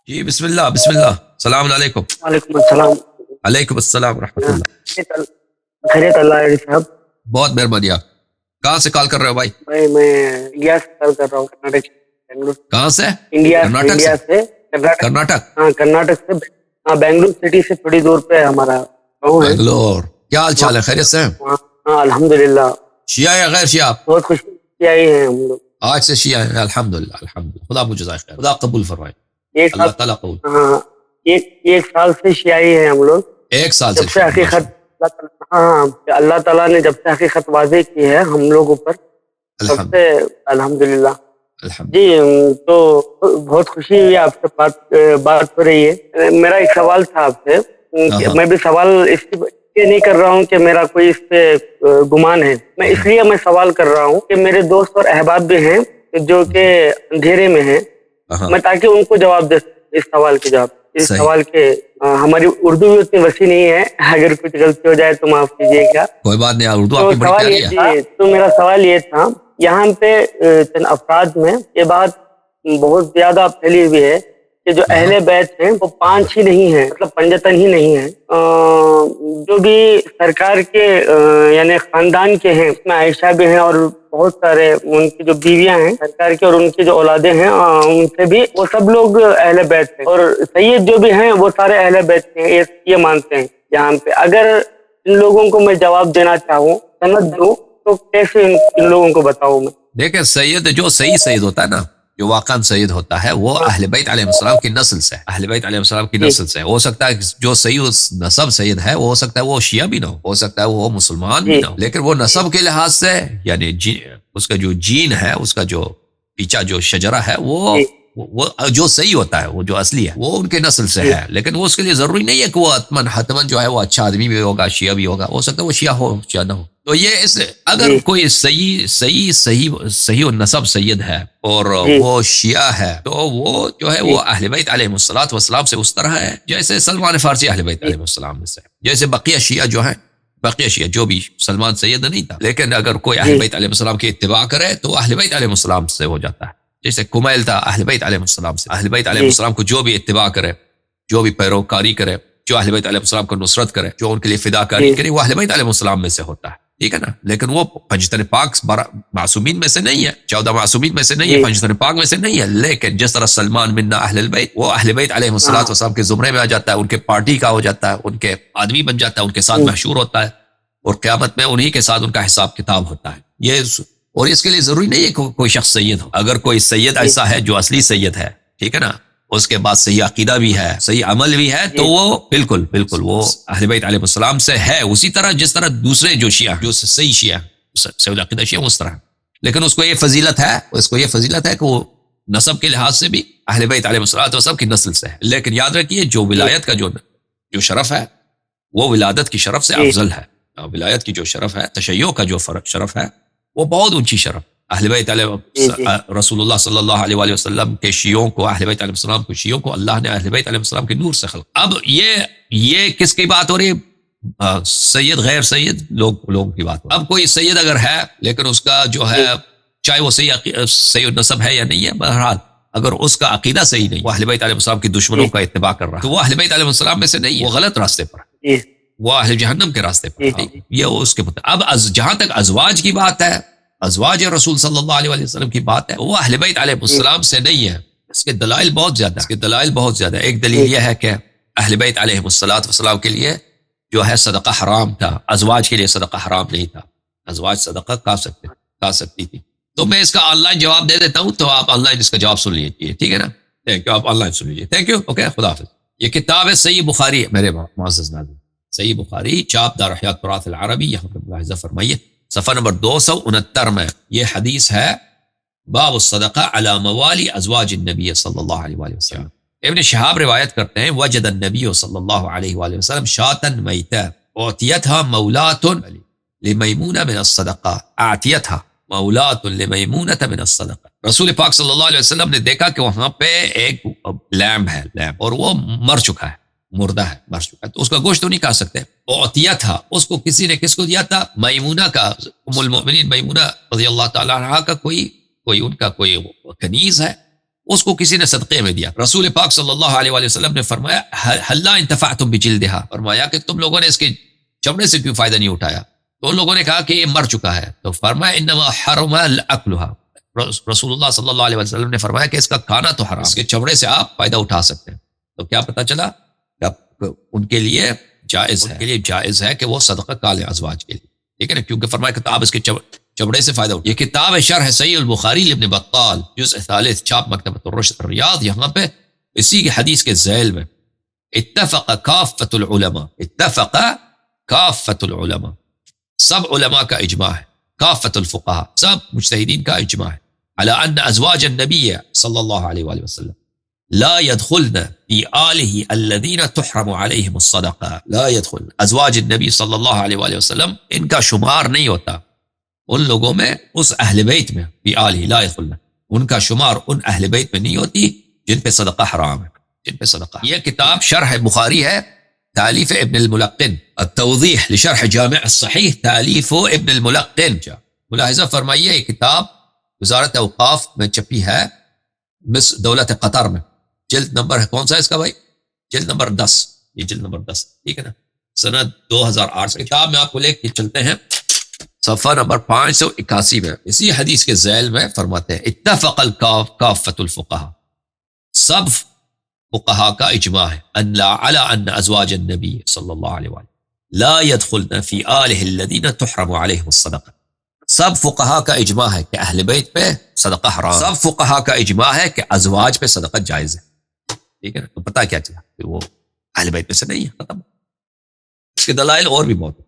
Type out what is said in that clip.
جی بسم اللہ بسم اللہ، السلام علیکم۔ وعلیکم السلام۔ علیکم السلام ورحمۃ اللہ۔ خیریت اللہ علیہ صاحب؟ بہت مہربانی۔ آپ کہاں سے کال کر رہے ہو بھائی؟ بھائی میں انڈیا سے کال کر رہا ہوں، کرناٹک بنگلور۔ کہاں سے؟ انڈیا کرناٹک سے؟ کرناٹک۔ کرناٹک؟ ہاں کرناٹک سے، ہاں بنگلور سٹی سے تھوڑی دور پہ ہمارا گاؤں ہے۔ بنگلور، کیا حال چال ہے؟ خیریت سے؟ ہاں الحمدللہ۔ شیعہ یا غیر شیعہ؟ بہت خوشی آئی ہے ہم لوگ آج سے شیعہ ہیں، الحمدللہ الحمدللہ۔ خدا مجھے جزائے خیر، خدا قبول فرمائے، ایک اللہ سال۔ تعالیٰ قبول۔ ہاں ایک سال سے شیعی ہیں ہم لوگ، ایک سال جب سے شیعہ، حقیقت ہاں اللہ تعالیٰ نے جب سے حقیقت واضح کی ہے ہم لوگوں پر، تب سے الحمدللہ۔ الحمدللہ۔ جی تو بہت خوشی ہوئی آپ سے بات ہو رہی ہے۔ میرا ایک سوال تھا آپ سے، میں بھی سوال اس لیے نہیں کر رہا ہوں کہ میرا کوئی اس پہ گمان ہے، میں اس لیے میں سوال کر رہا ہوں کہ میرے دوست اور احباب بھی ہیں جو کہ اندھیرے میں ہیں، میں تاکہ ان کو جواب دے اس سوال کے جواب، اس سوال کے ہماری اردو بھی اتنی وسیع نہیں ہے، اگر کچھ غلطی ہو جائے تو معاف کیجیے گا۔ کوئی بات نہیں، اردو آپ کی بڑی پیاری ہے۔ جی تو میرا سوال یہ تھا، یہاں پہ چند افراد میں یہ بات بہت زیادہ پھیلی ہوئی ہے کہ جو اہل بیت ہیں وہ 5 ہی نہیں ہیں، مطلب 55 ہی نہیں ہیں، جو بھی سرکار کے یعنی خاندان کے ہیں، اس میں عائشہ بھی ہیں اور بہت سارے ان کی جو بیویاں ہیں سرکار کی اور ان کی جو اولادیں ہیں ان سے بھی، وہ سب لوگ اہل بیت ہیں، اور سید جو بھی ہیں وہ سارے اہل بیت ہیں، یہ مانتے ہیں۔ یہاں پہ اگر ان لوگوں کو میں جواب دینا چاہوں، سند دوں، تو کیسے ان لوگوں کو بتاؤں میں؟ دیکھیں، سید جو صحیح سید ہوتا ہے نا، جو واقعا سید ہوتا ہے، وہ اہل بیت علیہ السلام کی نسل سے، اہل بیت علیہ السلام کی نسل سے ہو سکتا ہے۔ جو صحیح نسب سید ہے وہ ہو سکتا ہے وہ شیعہ بھی نہ ہو سکتا ہے وہ مسلمان بھی نہ ہو، لیکن وہ نسب کے لحاظ سے یعنی اس کا جو جین ہے، اس کا جو پیچھا جو شجرہ ہے، وہ جو صحیح ہوتا ہے، وہ جو اصلی ہے، وہ ان کے نسل سے ہے، لیکن وہ اس کے لیے ضروری نہیں ہے کہ وہ حتمن جو ہے وہ اچھا آدمی بھی ہوگا، شیعہ بھی ہوگا، ہو سکتا ہے وہ شیعہ ہو شیعہ نہ ہو۔ تو یہ اگر کوئی صحیح نسب سید ہے اور وہ شیعہ ہے، تو وہ جو ہے وہ اہل بیت علیہ السلام سے اس طرح ہے جیسے سلمان فارسی اہل بیت علیہ السلام میں سے، جیسے بقیہ شیعہ جو ہیں، بقیہ شیعہ جو بھی سلمان سید نہیں تھا، لیکن اگر کوئی اہل بیت علیہ السلام کی اتباع کرے تو اہل بیت علیہ السلام سے ہو جاتا ہے، جیسے کمیل تھا اہل بیت علیہ السلام سے۔ اہل بیت علیہ السلام کو جو بھی اتباع کرے، جو بھی پیروکاری کرے، جو اہل بیت علیہ السلام کو نصرت کرے، جو ان کے لیے فداکاری کرے، وہ اہل بیت علیہ السلام میں سے ہوتا ہے، ٹھیک ہے نا؟ لیکن وہ پنجتن پاک معصومین میں سے نہیں ہے، 14 معصومین میں سے نہیں ہے، پنجتن پاک میں سے نہیں ہے، لیکن جس طرح سلمان منا اہل البیت، وہ اہل بیت علیہ السلام کے زمرے میں آ جاتا ہے، ان کے پارٹی کا ہو جاتا ہے، ان کے آدمی بن جاتا ہے، ان کے ساتھ مشہور ہوتا ہے، اور قیامت میں انہی کے ساتھ ان کا حساب کتاب ہوتا ہے۔ یہ اور اس کے لیے ضروری نہیں ہے کہ کوئی شخص سید ہو، اگر کوئی سید ایسا ہے جو اصلی سید ہے، ٹھیک ہے نا، اس کے بعد صحیح عقیدہ بھی ہے، صحیح عمل بھی ہے، تو وہ بالکل وہ اہل بیت علیہ السلام سے ہے، اسی طرح جس طرح دوسرے جو شیعہ جو صحیح شیعہ صحیح عقیدہ شیعہ اس طرح، لیکن اس کو یہ فضیلت ہے کہ وہ نسب کے لحاظ سے بھی اہل بیت علیہ السلام کی نسل سے ہے، لیکن یاد رکھیے جو ولایت کا جو شرف ہے وہ ولادت کی شرف سے افضل ہے، ولایت کی جو شرف ہے، تشیع کا جو شرف ہے، وہ بہت اونچی شرف۔ اہل بیت علیہ رسول اللہ صلی اللہ علیہ وآلہ وسلم کے شیعوں کو، اہل بیت علیہ السلام کے شیعوں کو اللہ نے اہل بیت علیہ السلام کے نور سے خلق۔ اب یہ کس کی بات ہو رہی ہے؟ سید غیر سید لوگوں کی بات ہو رہی ہے۔ اب کوئی سید اگر ہے لیکن اس کا جو ہے، چاہے وہ صحیح نسب ہے یا نہیں ہے، بہرحال اگر اس کا عقیدہ صحیح نہیں، وہ اہل بیت علیہ السلام کی دشمنوں کا اتباع کر رہا ہے، تو وہ اہل بیت علیہ السلام میں سے نہیں ہے، وہ غلط راستے پر ہے، وہ اہل جہنم کے راستے پر ہے۔ یہ اس کے اب جہاں تک ازواج کی بات ہے، ازواج رسول صلی اللہ علیہ وسلم کی بات ہے، وہ اہل بیت علیہ السلام سے نہیں ہے۔ اس کے دلائل بہت زیادہ ایک دلیل یہ ہے کہ اہل بیت علیہ السلام کے لیے جو ہے صدقہ حرام تھا، ازواج کے لیے صدقہ حرام نہیں تھا، ازواج صدقہ کھا سکتی تھی۔ تو میں اس کا آن لائن جواب دے دیتا ہوں، تو آپ آن لائن اس کا جواب سن لیجیے، ٹھیک ہے نا؟ تھینک یو، آپ آن لائن سن لیجیے، تھینک یو، اوکے، خدا حافظ۔ یہ کتاب ہے صحیح بخاری، میرے معزز ناظرین، صحیح بخاری، چاپ دار احیاء التراث العربی، یہاں پر ملاحظہ فرمائیے صفحہ نمبر 269 میں یہ حدیث ہے، باب الصدقہ علی موالی ازواج النبی صلی اللہ علیہ وآلہ وسلم۔ ابن شہاب روایت کرتے ہیں، وجد النبی صلی اللہ علیہ وآلہ وسلم شاتا میتا اعطیتها مولاۃ لمیمونہ من الصدقہ، اعطیتها مولاۃ لمیمونہ من الصدقہ۔ رسول پاک صلی اللہ علیہ وسلم نے دیکھا کہ وہاں پہ ایک لیمب ہے، اور وہ مر چکا ہے، مردہ ہے، مر چکا ہے، تو اس کا گوشت تو نہیں کھا سکتے۔ اعطیہ تھا، اس کو کسی نے کس کو دیا تھا؟ میمونہ کا، ام المؤمنین میمونہ رضی اللہ تعالی عنہا کا کوئی ان کا کوئی کنیز ہے، اس کو کسی نے صدقے میں دیا. رسول پاک صلی اللہ علیہ وآلہ وسلم نے فرمایا حلا انتفعتم بجلدہا، فرمایا کہ تم لوگوں نے اس کے چمڑے سے کیوں فائدہ نہیں اٹھایا؟ تو ان لوگوں نے کہا کہ یہ مر چکا ہے. تو فرمایا انما حرم اکلھا، رسول اللہ صلی اللہ علیہ وسلم نے فرمایا کہ اس کا کھانا تو حرام، اس کے چمڑے سے آپ فائدہ اٹھا سکتے ہیں. تو کیا پتہ چلا کہ ان کے لیے جائز ہے کہ وہ صدقہ کالے ازواج کے لیے، ٹھیک ہے نا، کیونکہ فرمایا کہ آپ اس کے چمڑے سے فائدہ اٹھا. یہ کتاب شرح صحیح البخاری لابن بطال جزء ثالث چھاپ مکتبۃ الرشد ریاض. یہاں پہ اسی کی حدیث کے ذیل میں اتفق کافۃ العلماء، اتفق کافۃ العلماء، سب علماء کا اجماع ہے، کافۃ الفقہاء سب مجتہدین کا اجماع ہے، علی ان ازواج النبی صلی اللہ علیہ وآلہ وسلم لا يدخلن في آلہ الذین تحرم علیہم الصدقہ. لا يدخلن، ازواج النبی صلی اللہ علیہ وآلہ وسلم ان کا شمار نہیں ہوتا ان لوگوں میں، اس اہل بیت میں، فی آلہ لا يدخلن، ان کا شمار ان اہل بیت میں نہیں ہوتی جن پہ صدقہ حرام ہے، جن پہ صدقہ. یہ کتاب شرح بخاری ہے، تالیف ابن الملقن، التوضیح لشرح جامع الصحیح تالیف ابن الملقن. ملاحظہ فرمائیے یہ کتاب وزارت اوقاف میں چھپی ہے، مصر دولت قطر میں. جلد نمبر ہے کون سا اس کا بھائی؟ جلد نمبر 10، یہ جلد نمبر 10، ٹھیک ہے نا، سنہ 2008 سے. کتاب میں آپ کو لے کے چلتے ہیں صفحہ نمبر 581 میں. اسی حدیث کے ذیل میں فرماتے ہیں اتفق کافۃ الفقہاء، سب فقہاء کا اجماع ہے علی ان ازواج النبی صلی اللہ علیہ وآلہ لا يدخلن فی آلہ الذین تحرم علیہم الصدقہ. سب فقہاء کا اجماع ہے کہ اہل بیت پہ صدقہ حرام، سب فقہاء کا اجماع ہے کہ ازواج پہ صدقہ جائز ہے، ٹھیک ہے نا. تو پتہ کیا چلا کہ وہ اہل بیت میں سے نہیں ہے، ختم. اس کے دلائل اور بھی موجود.